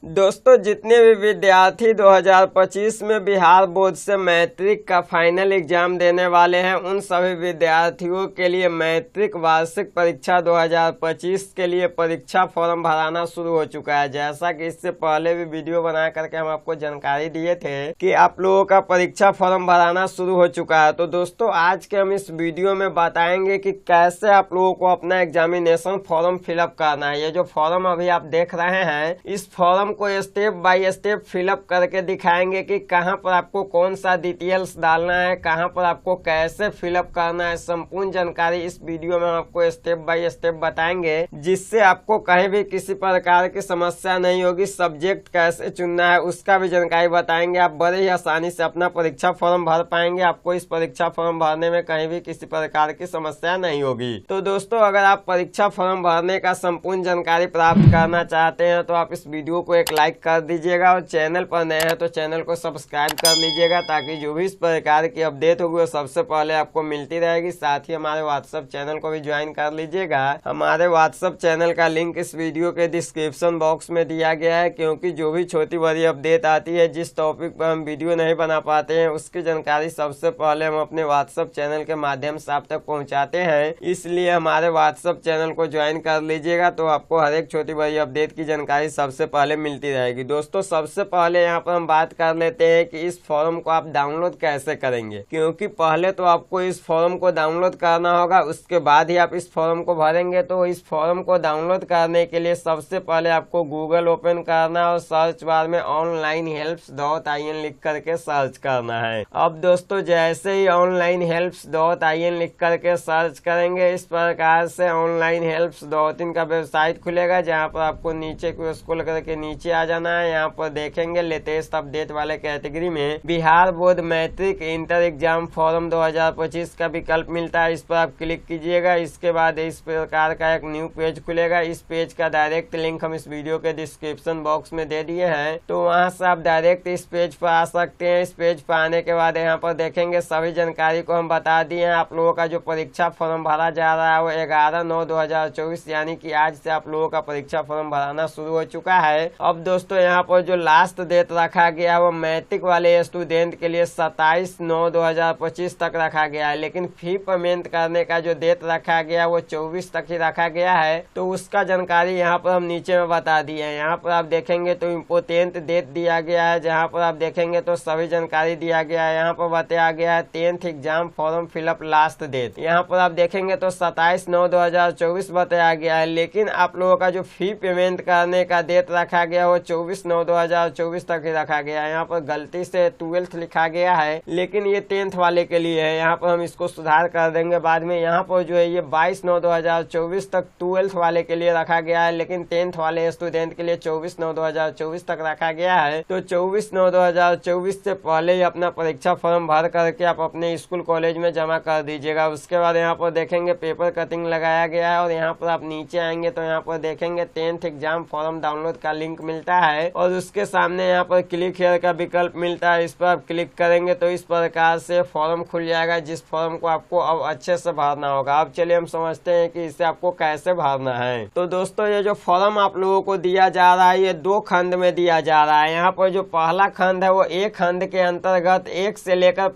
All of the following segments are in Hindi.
दोस्तों, जितने भी विद्यार्थी 2025 में बिहार बोर्ड से मैट्रिक का फाइनल एग्जाम देने वाले हैं, उन सभी विद्यार्थियों के लिए मैट्रिक वार्षिक परीक्षा 2025 के लिए परीक्षा फॉर्म भराना शुरू हो चुका है। जैसा कि इससे पहले भी वीडियो बना करके हम आपको जानकारी दिए थे कि आप लोगों का परीक्षा फॉर्म भराना शुरू हो चुका है। तो दोस्तों, आज के हम इस वीडियो में बताएंगे कि कैसे आप लोगों को अपना एग्जामिनेशन फॉर्म फिलअप करना है। ये जो फॉर्म अभी आप देख रहे हैं, इस फॉर्म को स्टेप बाय स्टेप फिलअप करके दिखाएंगे कि कहां पर आपको कौन सा डिटेल्स डालना है, कहां पर आपको कैसे फिलअप करना है। संपूर्ण जानकारी इस वीडियो में हम आपको स्टेप बाय स्टेप बताएंगे, जिससे आपको कहीं भी किसी प्रकार की समस्या नहीं होगी। सब्जेक्ट कैसे चुनना है उसका भी जानकारी बताएंगे। आप बड़े ही आसानी से अपना परीक्षा फॉर्म भर पाएंगे। आपको इस परीक्षा फॉर्म भरने में कहीं भी किसी प्रकार की समस्या नहीं होगी। तो दोस्तों, अगर आप परीक्षा फॉर्म भरने का संपूर्ण जानकारी प्राप्त करना चाहते हैं तो आप इस वीडियो को एक लाइक कर दीजिएगा और चैनल पर नए हैं तो चैनल को सब्सक्राइब कर लीजिएगा, ताकि जो भी इस प्रकार की अपडेट होगी वो सबसे पहले आपको मिलती रहेगी। साथ ही हमारे व्हाट्सएप चैनल को भी ज्वाइन कर लीजिएगा। हमारे व्हाट्सएप चैनल का लिंक इस वीडियो के डिस्क्रिप्शन बॉक्स में दिया गया है, क्योंकि जो भी छोटी बड़ी अपडेट आती है, जिस टॉपिक पर हम वीडियो नहीं बना पाते हैं, उसकी जानकारी सबसे पहले हम अपने व्हाट्सएप चैनल के माध्यम से आप तक पहुँचाते हैं। इसलिए हमारे व्हाट्सएप चैनल को ज्वाइन कर लीजिएगा, तो आपको हर एक छोटी बड़ी अपडेट की जानकारी सबसे पहले मिलती रहेगी। दोस्तों, सबसे पहले यहाँ पर हम बात कर लेते हैं कि इस फॉर्म को आप डाउनलोड कैसे करेंगे, क्योंकि पहले तो आपको इस फॉर्म को डाउनलोड करना होगा, उसके बाद ही आप इस फॉर्म को भरेंगे। तो इस फॉर्म को डाउनलोड करने के लिए सबसे पहले आपको गूगल ओपन करना और सर्च बार में onlinehelps.in लिख करके सर्च करना है। अब दोस्तों, जैसे ही onlinehelps.in लिख करके सर्च करेंगे, इस प्रकार से onlinehelps.in का वेबसाइट खुलेगा, जहाँ पर आपको नीचे को स्क्रॉल करके नीचे आ जाना है। यहाँ पर देखेंगे लेटेस्ट अपडेट वाले कैटेगरी में Bihar board matric inter exam form 2025 का विकल्प मिलता है। इस पर आप क्लिक कीजिएगा। इसके बाद इस प्रकार का एक न्यू पेज खुलेगा। इस पेज का डायरेक्ट लिंक हम इस वीडियो के डिस्क्रिप्शन बॉक्स में दे दिए हैं, तो वहाँ से आप डायरेक्ट इस पेज पर आ सकते हैं। इस पेज पर आने के बाद यहाँ पर देखेंगे सभी जानकारी को हम बता दिए हैं। आप लोगों का जो परीक्षा फॉर्म भरा जा रहा है वो 11/9/2024 यानी कि आज से आप लोगों का परीक्षा फॉर्म भराना शुरू हो चुका है। अब दोस्तों, यहाँ पर जो लास्ट डेट रखा गया है वो मैट्रिक वाले स्टूडेंट के लिए 27/9/2025 तक रखा गया है, लेकिन फी पेमेंट करने का जो डेट रखा गया है वो 24 तक ही रखा गया है। तो उसका जानकारी यहाँ पर हम नीचे में बता दिए हैं। यहाँ पर आप देखेंगे तो इम्पोर्टेंट डेट दिया गया है, जहाँ पर आप देखेंगे तो सभी जानकारी दिया गया है। यहाँ पर बताया गया है 10th exam form fill up last date. यहाँ पर आप देखेंगे तो 27/9/2024 बताया गया है, लेकिन आप लोगों का जो फी पेमेंट करने का डेट रखा गया वो 24/9/2024 तक ही रखा गया है। यहाँ पर गलती से 12th लिखा गया है, लेकिन ये 10th वाले के लिए है। यहाँ पर हम इसको सुधार कर देंगे बाद में। यहाँ पर जो है ये 22/9/2024 तक 12th वाले के लिए रखा गया है, लेकिन 10th वाले स्टूडेंट के लिए 24/9/2024 तक रखा गया है। तो 24/9/2024 से पहले ही अपना परीक्षा फॉर्म भर करके आप अपने स्कूल कॉलेज में जमा कर दीजिएगा। उसके बाद यहाँ पर देखेंगे पेपर कटिंग लगाया गया है, और यहाँ पर आप नीचे आएंगे तो यहाँ पर देखेंगे 10th एग्जाम फॉर्म डाउनलोड का लिंक मिलता है, और उसके सामने यहाँ पर क्लिक हियर का विकल्प मिलता है। इस पर आप क्लिक करेंगे तो इस प्रकार से फॉर्म खुल जाएगा, जिस फॉर्म को आपको अब अच्छे से भरना होगा। अब चलिए हम समझते हैं कि इसे आपको कैसे भरना है। तो दोस्तों, ये जो फॉर्म आप लोगों को दिया जा रहा है ये 2 खंड में दिया जा रहा है। यहाँ पर जो पहला खंड है वो एक खंड के अंतर्गत 1 से लेकर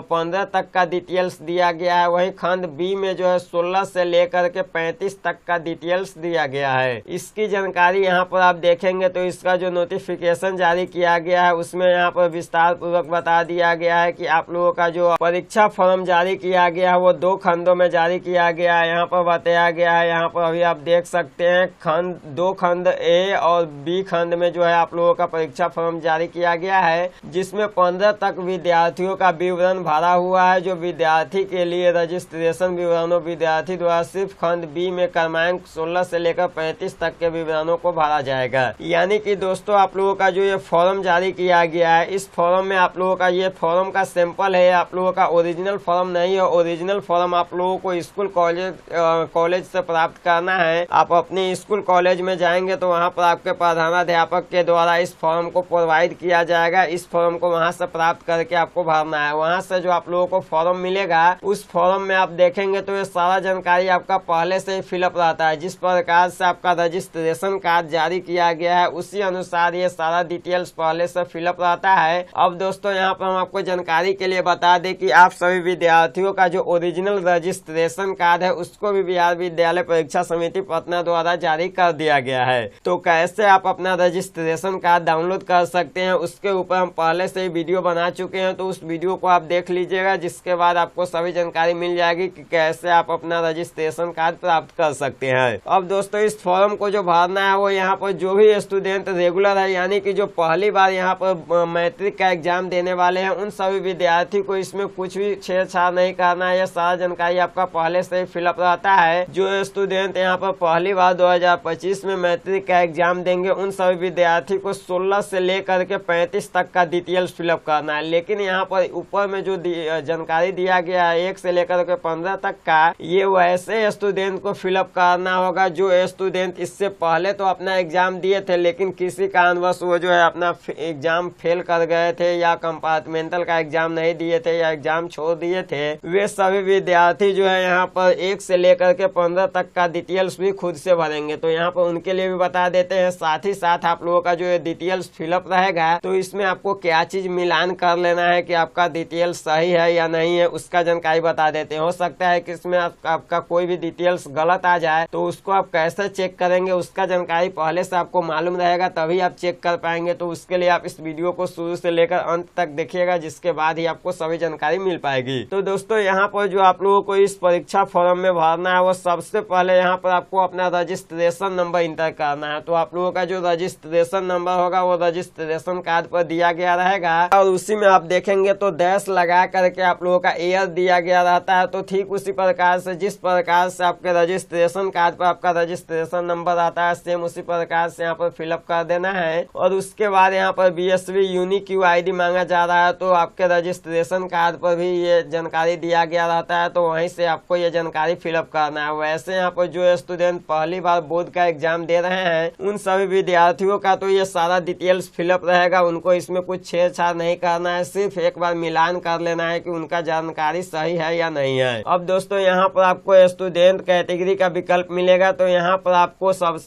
15 तक का डिटेल्स दिया गया है। वही खंड बी में जो है 16 से लेकर के 35 तक का डिटेल्स दिया गया है। इसकी जानकारी यहाँ पर आप देखेंगे तो इसका जो नोटिफिकेशन जारी किया गया है उसमें यहाँ पर विस्तार पूर्वक बता दिया गया है कि आप लोगों का जो परीक्षा फॉर्म जारी किया गया है वो 2 खंडों में जारी किया गया है। यहाँ पर बताया गया है, यहाँ पर अभी आप देख सकते हैं खंड 2 खंड ए और बी खंड में जो है आप लोगों का परीक्षा फॉर्म जारी किया गया है, जिसमें 15 तक विद्यार्थियों का विवरण भरा हुआ है। जो विद्यार्थी के लिए रजिस्ट्रेशन विवरणों विद्यार्थी द्वारा सिर्फ खंड बी में क्रमांक 16 से लेकर 35 तक के विवरणों को भरा जाएगा। यानी कि दोस्तों, आप लोगों का जो ये फॉर्म जारी किया गया है, इस फॉर्म में आप लोगों का ये फॉर्म का सैंपल है, आप लोगों का ओरिजिनल फॉर्म नहीं है। ओरिजिनल फॉर्म आप लोगों को स्कूल कॉलेज से प्राप्त करना है। आप अपने स्कूल कॉलेज में जाएंगे तो वहाँ पर आपके प्रधानाध्यापक के द्वारा इस फॉर्म को प्रोवाइड किया जाएगा। इस फॉर्म को वहाँ से प्राप्त करके आपको भरना है। वहाँ से जो आप लोगों को फॉर्म मिलेगा, उस फॉर्म में आप देखेंगे तो ये सारा जानकारी आपका पहले से ही फिलअप रहता है। जिस प्रकार से आपका रजिस्ट्रेशन कार्ड जारी किया गया है उसी अनुसार ये सारा डिटेल्स पहले से फिलअप रहता है। अब दोस्तों यहाँ पर हम आपको जानकारी के लिए बता दें कि आप सभी विद्यार्थियों का जो ओरिजिनल रजिस्ट्रेशन कार्ड है उसको भी बिहार विद्यालय परीक्षा समिति पटना द्वारा जारी कर दिया गया है। तो कैसे आप अपना रजिस्ट्रेशन कार्ड डाउनलोड कर सकते हैं उसके ऊपर हम पहले से ही वीडियो बना चुके हैं, तो उस वीडियो को आप देख लीजिएगा, जिसके बाद आपको सभी जानकारी मिल जाएगी कि कैसे आप अपना रजिस्ट्रेशन कार्ड प्राप्त कर सकते हैं। अब दोस्तों इस फॉर्म को जो भरना है वो यहाँ पर जो भी स्टूडेंट रेगुलर है यानी कि जो पहली बार यहाँ पर मैट्रिक का एग्जाम देने वाले हैं उन सभी विद्यार्थी को इसमें कुछ भी छेड़छाड़ नहीं करना है। यह सारा जानकारी आपका पहले से ही फिलअप रहता है। जो स्टूडेंट यहाँ पर पहली बार 2025 में मैट्रिक का एग्जाम देंगे उन सभी विद्यार्थी को 16 से लेकर के 35 तक का डिटेल्स फिलअप करना है। लेकिन यहाँ पर ऊपर में जो जानकारी दिया गया है 1 से लेकर के 15 तक का, ये वैसे स्टूडेंट को फिलअप करना होगा जो स्टूडेंट इससे पहले तो अपना एग्जाम दिए थे लेकिन किसी कारणवश वो जो है अपना एग्जाम फेल कर गए थे या कंपार्टमेंटल का एग्जाम नहीं दिए थे या एग्जाम छोड़ दिए थे, वे सभी विद्यार्थी जो है यहाँ पर 1 से लेकर के 15 तक का डिटेल्स भी खुद से भरेंगे। तो यहाँ पर उनके लिए भी बता देते हैं। साथ ही साथ आप लोगों का जो डिटेल्स फिलअप रहेगा तो इसमें आपको क्या चीज मिलान कर लेना है कि आपका डिटेल्स सही है या नहीं है उसका जानकारी बता देते हैं। हो सकता है कि इसमें आपका कोई भी डिटेल्स गलत आ जाए तो उसको आप कैसे चेक करेंगे उसका जानकारी पहले से आपको मालूम रहेगा, तभी आप चेक कर पाएंगे। तो उसके लिए आप इस वीडियो को शुरू से लेकर अंत तक देखिएगा, जिसके बाद ही आपको सभी जानकारी मिल पाएगी। तो दोस्तों यहाँ पर जो आप लोगों को इस परीक्षा फॉर्म में भरना है वो सबसे पहले यहाँ पर आपको अपना रजिस्ट्रेशन नंबर इंटर करना है। तो आप लोगों का जो रजिस्ट्रेशन नंबर होगा वो रजिस्ट्रेशन कार्ड पर दिया गया रहेगा और उसी में आप देखेंगे तो डैश लगा करके आप लोगों का ईयर दिया गया रहता है। तो ठीक उसी प्रकार से जिस प्रकार से आपके रजिस्ट्रेशन कार्ड पर आपका रजिस्ट्रेशन नंबर आता है सेम उसी प्रकार से यहाँ पर फिलअप कर देना है। और उसके बाद यहाँ पर BSV यूनिक UID मांगा जा रहा है, तो आपके रजिस्ट्रेशन कार्ड पर भी ये जानकारी दिया गया रहता है, तो वहीं से आपको ये जानकारी फिलअप करना है। वैसे यहाँ पर जो स्टूडेंट पहली बार बोर्ड का एग्जाम दे रहे हैं उन सभी विद्यार्थियों का तो ये सारा डिटेल्स फिलअप रहेगा, उनको इसमें कुछ छेड़छाड़ नहीं करना है, सिर्फ एक बार मिलान कर लेना है कि उनका जानकारी सही है या नहीं है। अब दोस्तों यहाँ पर आपको स्टूडेंट कैटेगरी का विकल्प मिलेगा, तो यहाँ पर आपको सब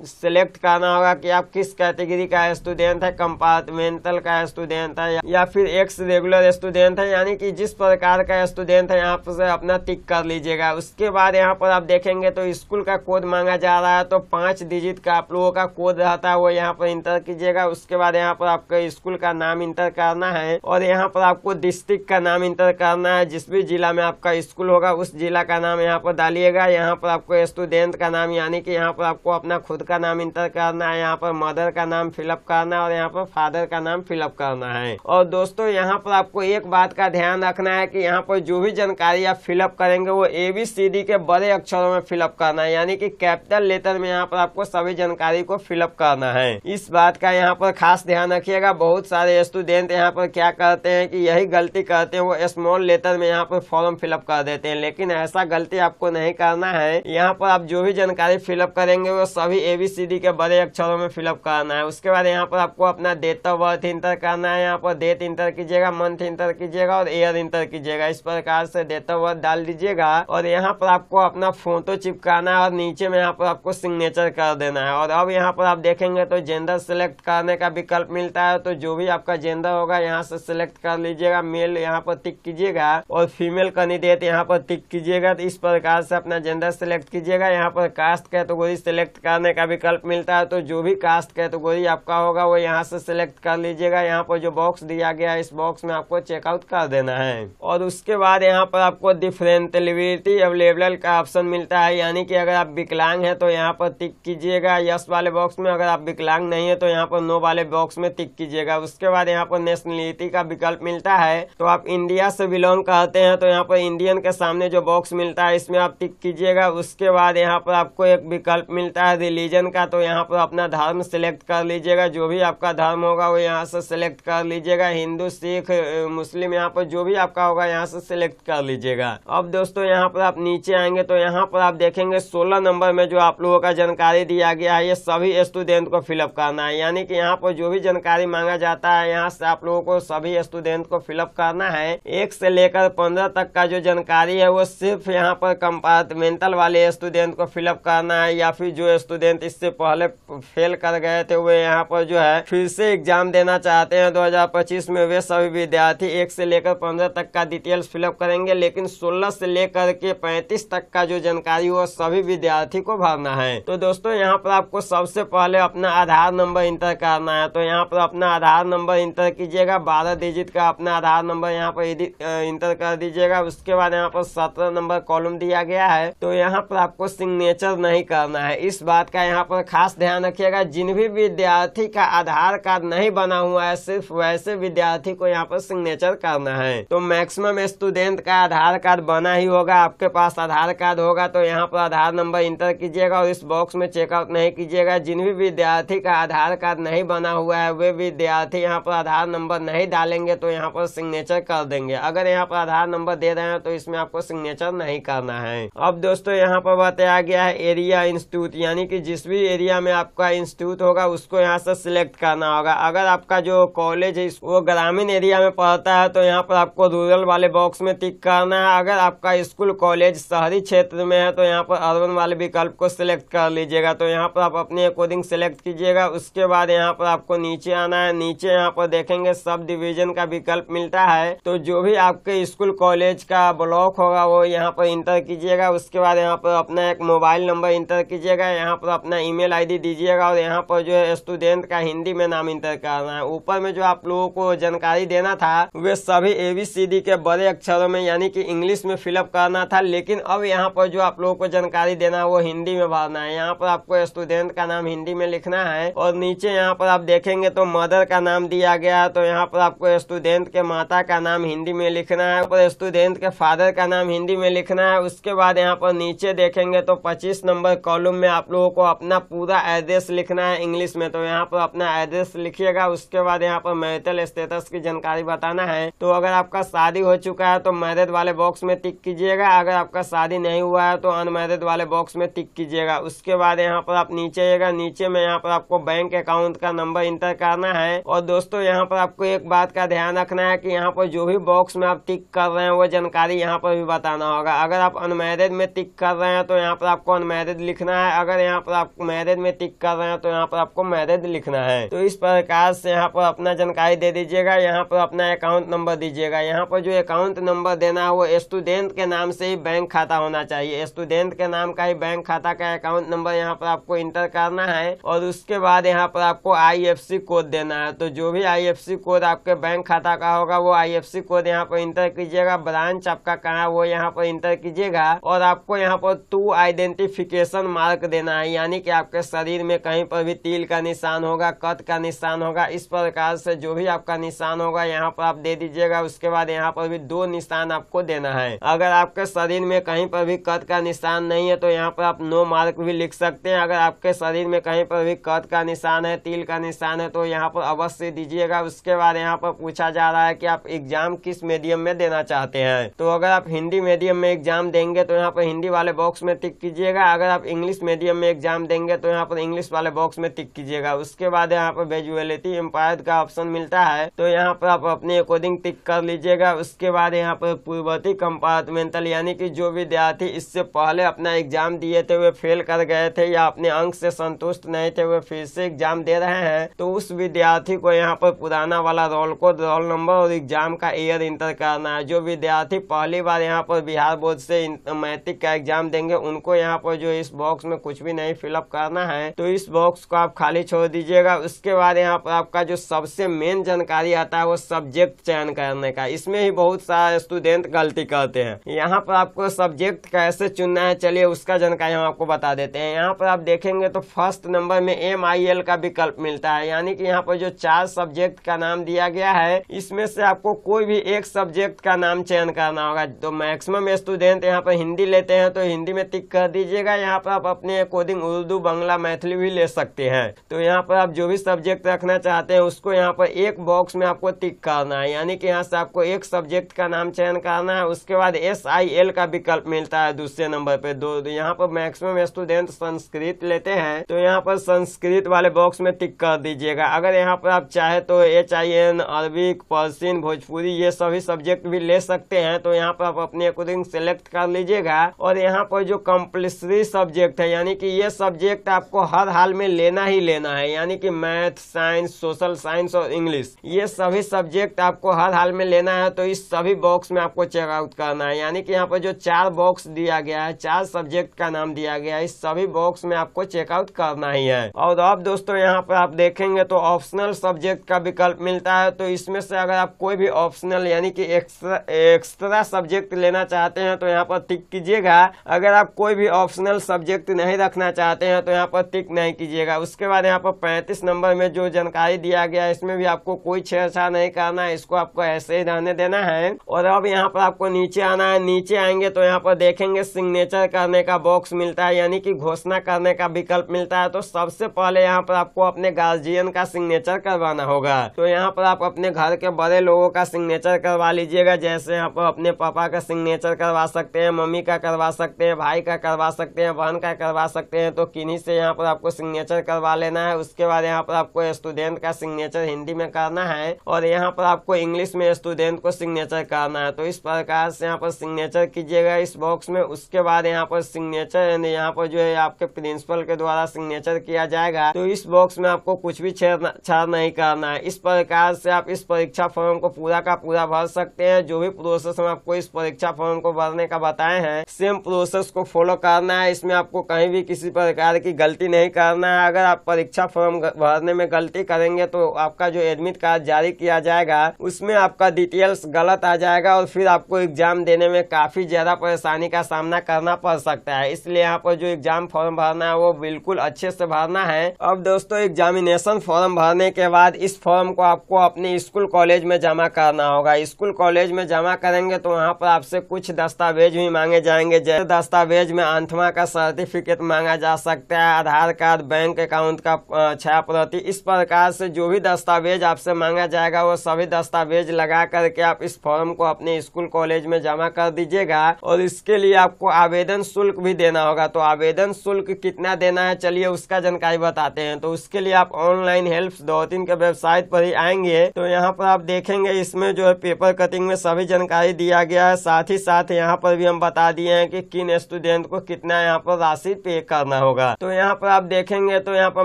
सिलेक्ट करना होगा कि आप किस कैटेगरी का स्टूडेंट है, कंपार्टमेंटल का स्टूडेंट है या फिर एक्स रेगुलर स्टूडेंट है, यानी कि जिस प्रकार का स्टूडेंट है यहाँ पर अपना टिक कर लीजिएगा। उसके बाद यहाँ पर आप देखेंगे तो स्कूल का कोड मांगा जा रहा है, तो 5 डिजिट का आप लोगों का कोड रहता है वो यहाँ पर इंटर कीजिएगा। उसके बाद यहाँ पर आपका स्कूल का नाम इंटर करना है और यहाँ पर आपको डिस्ट्रिक्ट का नाम इंटर करना है। जिस भी जिला में आपका स्कूल होगा उस जिला का नाम यहाँ पर डालिएगा। यहाँ पर आपको स्टूडेंट का नाम यानी कि यहाँ पर आपको अपना खुद का नाम इंटर करना है, यहाँ पर मदर का नाम फिलअप करना है और यहाँ पर फादर का नाम फिलअप करना है। और दोस्तों यहाँ पर आपको एक बात का ध्यान रखना है कि यहाँ पर जो भी जानकारी आप फिलअप करेंगे वो ABCD के बड़े अक्षरों में फिलअप करना है, यानी कि कैपिटल लेटर में यहाँ पर आपको सभी जानकारी को फिलअप करना है। इस बात का यहाँ पर खास ध्यान रखिएगा। बहुत सारे स्टूडेंट यहाँ पर क्या करते हैं कि यही गलती करते हैं, वो स्मॉल लेटर में यहाँ पर फॉर्म फिलअप कर देते हैं, लेकिन ऐसा गलती आपको नहीं करना है। यहाँ पर आप जो भी जानकारी फिलअप करेंगे वो सभी ABCD के बड़े अक्षरों में फिलअप करना है। उसके बाद यहाँ पर आपको अपना डेट ऑफ बर्थ इंटर करना है, यहाँ पर डेट इंटर कीजिएगा, मंथ इंटर कीजिएगा और ईयर इंटर कीजिएगा। इस प्रकार से डेट ऑफ बर्थ डाल दीजिएगा और यहाँ पर आपको अपना फोटो चिपकाना है और नीचे में यहाँ पर आपको सिग्नेचर कर देना है। और अब यहाँ पर आप देखेंगे तो जेंडर सिलेक्ट करने का विकल्प मिलता है, तो जो भी आपका जेंडर होगा यहाँ से सिलेक्ट कर लीजिएगा। मेल यहाँ पर टिक कीजिएगा और फीमेल कैंडिडेट यहाँ पर टिक कीजिएगा। तो इस प्रकार से अपना जेंडर सिलेक्ट कीजिएगा। यहाँ पर कास्ट कैटेगरी सिलेक्ट करने का विकल्प मिलता है, तो जो भी कास्ट कैटेगरी आपका होगा वो यहाँ से सिलेक्ट कर लीजिएगा। यहाँ पर जो बॉक्स दिया गया है इस बॉक्स में आपको चेकआउट कर देना है। और उसके बाद यहाँ पर आपको डिफरेंटलिटी अवेलेबल का ऑप्शन मिलता है, यानी कि अगर आप विकलांग हैं तो यहाँ पर टिक कीजिएगा यस वाले बॉक्स में, अगर आप विकलांग नहीं है तो यहाँ पर नो वाले बॉक्स में टिक कीजिएगा। उसके बाद यहाँ पर नेशनलिटी का विकल्प मिलता है, तो आप इंडिया से बिलोंग करते हैं तो यहाँ पर इंडियन के सामने जो बॉक्स मिलता है इसमें आप टिक कीजिएगा। उसके बाद यहाँ पर आपको एक विकल्प मिलता है रिलीजन का, तो यहाँ पर अपना धर्म सिलेक्ट कर लीजिएगा। जो भी आपका धर्म होगा वो यहाँ से सिलेक्ट कर लीजिएगा, हिंदू सिख मुस्लिम यहाँ पर जो भी आपका होगा यहाँ से सिलेक्ट कर लीजिएगा। अब दोस्तों यहाँ पर आप नीचे आएंगे तो यहाँ पर आप देखेंगे 16 नंबर में जो आप लोगों का जानकारी दिया गया है ये सभी स्टूडेंट को फिलअप करना है, यानी कि यहाँ पर जो भी जानकारी मांगा जाता है यहाँ से आप लोगों को सभी स्टूडेंट को फिलअप करना है। 1 से लेकर 15 तक का जो जानकारी है वो सिर्फ यहाँ पर कंपार्टमेंटल वाले स्टूडेंट को फिलअप करना है, या फिर जो स्टूडेंट इससे पहले फेल कर गए थे वे यहाँ पर जो है फिर से एग्जाम देना चाहते हैं 2025 में, वे सभी विद्यार्थी 1 से लेकर 15 तक का डिटेल्स फिलअप करेंगे, लेकिन 16 से लेकर के 35 तक का जो जानकारी वो सभी विद्यार्थी को भरना है। तो दोस्तों यहाँ पर आपको सबसे पहले अपना आधार नंबर इंटर करना है। तो यहाँ पर अपना आधार नंबर इंटर कीजिएगा, 12 डिजिट का अपना आधार नंबर यहाँ पर इंटर कर दीजिएगा। उसके बाद यहाँ पर 17 नंबर कॉलम दिया गया है, तो यहाँ पर आपको सिग्नेचर नहीं करना है। इस बात का यहाँ पर खास ध्यान रखिएगा, जिन भी विद्यार्थी का आधार कार्ड नहीं बना हुआ है सिर्फ वैसे विद्यार्थी को यहाँ पर सिग्नेचर करना है। तो मैक्सिमम स्टूडेंट का आधार कार्ड बना ही होगा, आपके पास आधार कार्ड होगा तो यहाँ पर आधार नंबर इंटर कीजिएगा और इस बॉक्स में चेकआउट नहीं कीजिएगा। जिन भी विद्यार्थी का आधार कार्ड नहीं बना हुआ है वे विद्यार्थी यहाँ पर आधार नंबर नहीं डालेंगे तो यहाँ पर सिग्नेचर कर देंगे। अगर यहाँ पर आधार नंबर दे रहे हैं तो इसमें आपको सिग्नेचर नहीं करना है। अब दोस्तों यहाँ पर बताया गया है एरिया इंस्टीट्यूट, यानी कि जिस भी एरिया में आपका इंस्टीट्यूट होगा उसको यहाँ से सिलेक्ट करना होगा। अगर आपका जो कॉलेज है वो ग्रामीण एरिया में पड़ता है तो यहाँ पर आपको रूरल वाले बॉक्स में टिक करना है। अगर आपका स्कूल कॉलेज शहरी क्षेत्र में है तो यहाँ पर अर्बन वाले विकल्प को सिलेक्ट कर लीजिएगा। तो यहाँ पर आप अपने अकॉर्डिंग सिलेक्ट कीजिएगा। उसके बाद यहाँ पर आपको नीचे आना है। नीचे यहाँ पर देखेंगे सब डिवीजन का विकल्प मिलता है, तो जो भी आपके स्कूल कॉलेज का ब्लॉक होगा वो यहाँ पर इंटर कीजिएगा। उसके बाद यहाँ पर अपना एक मोबाइल नंबर इंटर कीजिएगा, यहाँ पर अपना ईमेल आईडी दीजिएगा और यहाँ पर जो है स्टूडेंट का हिंदी में नाम इंटर करना है। ऊपर में जो आप लोगों को जानकारी देना था वे सभी ABCD के बड़े अक्षरों में यानी कि इंग्लिश में फिलअप करना था, लेकिन अब यहाँ पर जो आप लोगों को जानकारी देना है वो हिंदी में भरना है। यहाँ पर आपको स्टूडेंट का नाम हिंदी में लिखना है और नीचे यहाँ पर आप देखेंगे तो मदर का नाम दिया गया है, तो यहाँ पर आपको स्टूडेंट के माता का नाम हिंदी में लिखना है और स्टूडेंट के फादर का नाम हिंदी में लिखना है। उसके बाद यहाँ पर नीचे देखेंगे तो 25 नंबर कॉलम में आप लोगों को अपना पूरा एड्रेस लिखना है इंग्लिश में, तो यहाँ पर अपना एड्रेस लिखिएगा। उसके बाद यहाँ पर मैरिटल स्टेटस की जानकारी बताना है। तो अगर आपका शादी हो चुका है तो मैरिड वाले बॉक्स में टिक कीजिएगा, अगर आपका शादी नहीं हुआ है तो अनमैरिड वाले बॉक्स में टिक कीजिएगा। उसके बाद यहाँ पर आप नीचे आइएगा, नीचे में यहाँ पर आपको बैंक अकाउंट का नंबर इंटर करना है। और दोस्तों यहाँ पर आपको एक बात का ध्यान रखना है कि यहाँ पर जो भी बॉक्स में आप टिक कर रहे हैं वो जानकारी यहाँ पर भी बताना होगा। अगर आप अनमैरिड में टिक कर रहे हैं तो यहाँ पर आपको अनमैरिड लिखना है, अगर यहाँ पर आप मैरिड में टिक कर रहे हैं तो यहाँ पर आपको मैरिड लिखना है। तो इस प्रकार से यहाँ पर अपना जानकारी दे दीजिएगा। यहाँ पर अपना अकाउंट नंबर दीजिएगा। यहाँ पर जो अकाउंट नंबर देना है वो स्टूडेंट के नाम से ही बैंक खाता होना चाहिए, स्टूडेंट के नाम का ही बैंक खाता का अकाउंट नंबर यहाँ पर आपको इंटर करना है। और उसके बाद यहाँ पर आपको IFSC कोड देना है। तो जो भी IFSC कोड आपके बैंक खाता का होगा वो IFSC कोड यहाँ पर इंटर कीजिएगा। ब्रांच आपका कहाँ है वो यहाँ पर इंटर कीजिएगा और आपको यहाँ पर 2 आइडेंटिफिकेशन मार्क देना है, यानी कि आपके शरीर में कहीं पर भी तिल का निशान होगा, कट का निशान होगा, इस प्रकार से जो भी आपका निशान होगा यहाँ पर आप दे दीजिएगा। उसके बाद यहाँ पर भी 2 निशान आपको देना है। अगर आपके शरीर में कहीं पर भी कट का निशान नहीं है तो यहाँ पर आप नो मार्क भी लिख सकते हैं। अगर आपके शरीर में कहीं पर भी कट का निशान है, तिल का निशान है तो यहाँ पर अवश्य दीजिएगा। उसके बाद यहाँ पर पूछा जा रहा है कि आप एग्जाम किस मीडियम में देना चाहते हैं। तो अगर आप हिंदी मीडियम में एग्जाम देंगे तो यहाँ पर हिंदी वाले बॉक्स में टिक कीजिएगा। अगर आप इंग्लिश मीडियम में एग्जाम देंगे तो यहाँ पर इंग्लिश वाले बॉक्स में टिक कीजिएगा। उसके बाद यहाँ पर विजुअलिटी एम्पायर्ड का ऑप्शन मिलता है, तो यहाँ पर आप अपने अकॉर्डिंग टिक कर लीजिएगा। उसके बाद यहाँ पर पूर्ववर्ती कंपार्टमेंटल, यानी कि जो विद्यार्थी इससे पहले अपना एग्जाम दिए थे वे फेल कर गए थे या अपने अंक से संतुष्ट नहीं थे, वे फिर से एग्जाम दे रहे हैं, तो उस विद्यार्थी को यहाँ पर पुराना वाला रोल कोड, रोल नंबर और एग्जाम का ईयर इंटर करना है। जो विद्यार्थी पहली बार यहाँ पर बिहार बोर्ड से मैट्रिक का एग्जाम देंगे उनको यहाँ पर जो इस बॉक्स में कुछ भी नहीं फिलअप करना है, तो इस बॉक्स को आप खाली छोड़ दीजिएगा। उसके बाद यहाँ पर आपका जो सबसे मेन जानकारी आता है वो सब्जेक्ट चयन करने का। इसमें ही बहुत सारे स्टूडेंट गलती करते हैं। यहाँ पर आपको सब्जेक्ट कैसे चुनना है चलिए उसका जानकारी हम आपको बता देते हैं। यहाँ पर आप देखेंगे तो फर्स्ट नंबर में MIL का विकल्प मिलता है, यानी कि यहाँ पर जो 4 सब्जेक्ट का नाम दिया गया है इसमें से आपको कोई भी एक सब्जेक्ट का नाम चयन करना होगा। तो मैक्सिमम स्टूडेंट यहाँ पर हिंदी लेते हैं तो हिंदी में टिक कर दीजिएगा। यहाँ पर आप अपने अकॉर्डिंग उर्दू, बांग्ला, मैथिली भी ले सकते हैं। तो यहाँ पर आप जो भी सब्जेक्ट रखना चाहते हैं उसको यहाँ पर एक बॉक्स में आपको टिक करना है, यानी कि यहाँ से आपको एक सब्जेक्ट का नाम चयन करना है। उसके बाद SIL का विकल्प मिलता है दूसरे नंबर पे। यहाँ पर मैक्सिमम स्टूडेंट संस्कृत लेते हैं तो यहाँ पर संस्कृत वाले बॉक्स में टिक कर दीजिएगा। अगर यहाँ पर आप चाहे तो HIN, अरबिक, पर्सियन, भोजपुरी ये सभी सब्जेक्ट भी ले सकते हैं, तो यहाँ पर आप अपने अकॉर्डिंग सेलेक्ट कर लीजिएगा। और यहाँ पर जो कंपल्सरी सब्जेक्ट है, यानी कि ये सब्जेक्ट आपको हर हाल में लेना ही लेना है, यानी कि मैथ, साइंस, सोशल साइंस और इंग्लिश, ये सभी सब्जेक्ट आपको हर हाल में लेना है। तो इस सभी बॉक्स में आपको चेकआउट करना है, यानी कि यहाँ पर जो 4 बॉक्स दिया गया है, 4 सब्जेक्ट का नाम दिया गया है, इस सभी बॉक्स में आपको चेकआउट करना ही है। और अब दोस्तों यहाँ पर आप देखेंगे तो ऑप्शनल सब्जेक्ट का विकल्प मिलता है। तो इसमें से अगर आप कोई भी ऑप्शनल यानी कि एक्स्ट्रा सब्जेक्ट लेना चाहते हैं तो यहाँ पर टिक कीजिएगा। अगर आप कोई भी ऑप्शनल सब्जेक्ट नहीं रखना चाहते हैं तो यहाँ पर टिक नहीं कीजिएगा। उसके बाद यहाँ पर 35 नंबर में जो जानकारी दिया गया है इसमें भी आपको कोई छेड़छाड़ नहीं करना है, इसको आपको ऐसे ही रहने देना है। और अब यहाँ पर आपको नीचे आना है। नीचे आएंगे तो यहाँ पर देखेंगे सिग्नेचर करने का बॉक्स मिलता है, यानी कि घोषणा करने का विकल्प मिलता है। तो सबसे पहले यहाँ पर आपको अपने गार्जियन का सिग्नेचर करवाना होगा। तो यहाँ पर आप अपने घर के बड़े लोगों का सिग्नेचर करवा लीजिएगा, जैसे यहाँ पर अपने पापा का सिग्नेचर करवा सकते हैं, मम्मी का करवा सकते हैं, भाई का करवा सकते हैं, बहन का करवा सकते हैं। तो किन्हीं से यहाँ पर आपको सिग्नेचर करवा लेना है। उसके बाद यहाँ पर आपको स्टूडेंट का सिग्नेचर हिंदी में करना है और यहाँ पर आपको इंग्लिश में स्टूडेंट को सिग्नेचर करना है। तो इस प्रकार से यहाँ पर सिग्नेचर कीजिएगा इस बॉक्स में। उसके बाद यहाँ पर सिग्नेचर यहाँ पर जो है आपके प्रिंसिपल के द्वारा सिग्नेचर किया जाएगा। तो इस बॉक्स में आपको कुछ भी छेड़छाड़ नहीं करना है। इस प्रकार से आप इस परीक्षा फॉर्म को पूरा का पूरा भर सकते हैं। जो भी प्रोसेस हम आपको इस परीक्षा फॉर्म को भरने का बताए हैं, सेम प्रोसेस को फॉलो करना है। इसमें आपको कहीं भी किसी प्रकार की गलती नहीं करना है। अगर आप परीक्षा फॉर्म भरने में गलती करेंगे तो आपका जो एडमिट कार्ड जारी किया जाएगा उसमें आपका डिटेल्स गलत आ जाएगा और फिर आपको एग्जाम देने में काफी ज्यादा परेशानी का सामना करना पड़ सकता है। इसलिए यहाँ पर जो एग्जाम फॉर्म भरना है वो बिल्कुल अच्छे से भरना है। अब दोस्तों एग्जामिनेशन फॉर्म भरने के बाद इस फॉर्म को आपको अपने स्कूल कॉलेज में जमा करना होगा। स्कूल कॉलेज में जमा करेंगे तो वहाँ पर आपसे कुछ दस्तावेज भी मांगे जाएंगे, जैसे दस्तावेज में 8वां का सर्टिफिकेट मांगा जा सकता है, आधार कार्ड, बैंक अकाउंट का 6 प्रति। इस प्रकार से जो भी दस्तावेज आपसे मांगा जाएगा वो सभी दस्तावेज लगा करके आप इस फॉर्म को अपने स्कूल कॉलेज में जमा कर दीजिएगा। और इसके लिए आपको आवेदन शुल्क भी देना होगा। तो आवेदन शुल्क कितना देना है चलिए उसका जानकारी बताते हैं। तो उसके लिए आप ऑनलाइन helps.in के वेबसाइट पर ही आएंगे तो यहाँ पर आप देखेंगे इसमें जो है पेपर कटिंग में सभी जानकारी दिया गया है। साथ ही साथ यहाँ पर भी हम बता दिए हैं कि किन स्टूडेंट को कितना यहाँ पर राशि पे करना होगा। तो यहाँ पर आप देखेंगे तो यहाँ पर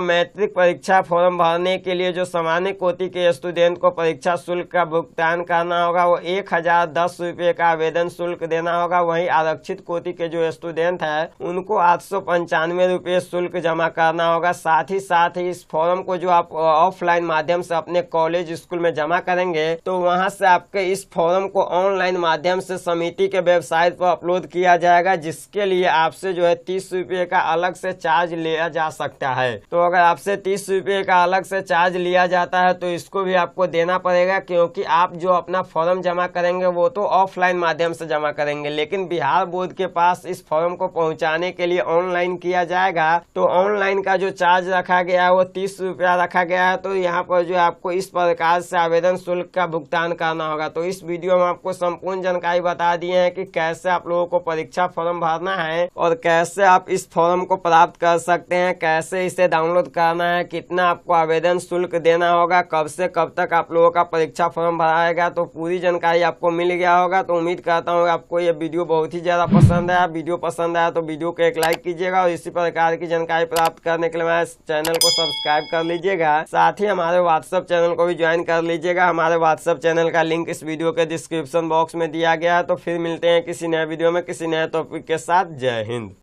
मैट्रिक परीक्षा फॉर्म भरने के लिए जो सामान्य कोटि के स्टूडेंट को परीक्षा शुल्क का भुगतान करना होगा वो 1010 रुपये का आवेदन शुल्क देना होगा। वहीं आरक्षित कोटि के जो स्टूडेंट है उनको 895 रुपये शुल्क जमा करना होगा। साथ ही इस फॉर्म को जो आप ऑफलाइन माध्यम से अपने कॉलेज स्कूल में जमा करेंगे तो वहां से आपके इस फॉर्म को ऑनलाइन माध्यम से समिति के वेबसाइट पर अपलोड किया जाएगा, जिसके लिए आपसे जो है 30 रुपये का अलग से चार्ज लिया जा सकता है। तो अगर आपसे 30 रुपये का अलग से चार्ज लिया जाता है तो इसको भी आपको देना पड़ेगा, क्योंकि आप जो अपना फॉर्म जमा करेंगे वो तो ऑफलाइन माध्यम से जमा करेंगे, लेकिन बिहार बोर्ड के पास इस फॉर्म को पहुंचाने के लिए ऑनलाइन किया जाएगा। तो ऑनलाइन का जो चार्ज रखा गया है वो 30 रुपया रखा गया है। तो यहाँ पर जो आपको इस प्रकार से आवेदन शुल्क का भुगतान करना होगा। तो इस वीडियो में आपको संपूर्ण जानकारी बता दिए हैं कि कैसे आप लोगों को परीक्षा फॉर्म भरना है और कैसे आप इस फॉर्म को प्राप्त कर सकते हैं, कैसे इसे डाउनलोड करना है, कितना आपको आवेदन शुल्क देना होगा, कब से कब तक आप लोगों का परीक्षा फॉर्म भराएगा। तो पूरी जानकारी आपको मिल गया होगा। तो उम्मीद करता हूँ आपको ये वीडियो बहुत ही ज्यादा पसंद आया। वीडियो पसंद आया तो वीडियो को एक लाइक कीजिएगा और इसी प्रकार की जानकारी प्राप्त करने के लिए हमारे चैनल को सब्सक्राइब कर लीजिएगा। साथ ही हमारे व्हाट्सएप चैनल को भी ज्वाइन कर लीजिएगा। हमारे व्हाट्सएप चैनल का लिंक इस वीडियो के डिस्क्रिप्शन बॉक्स में दिया गया है। तो फिर मिलते हैं किसी नए वीडियो में किसी नए टॉपिक के साथ। जय हिंद।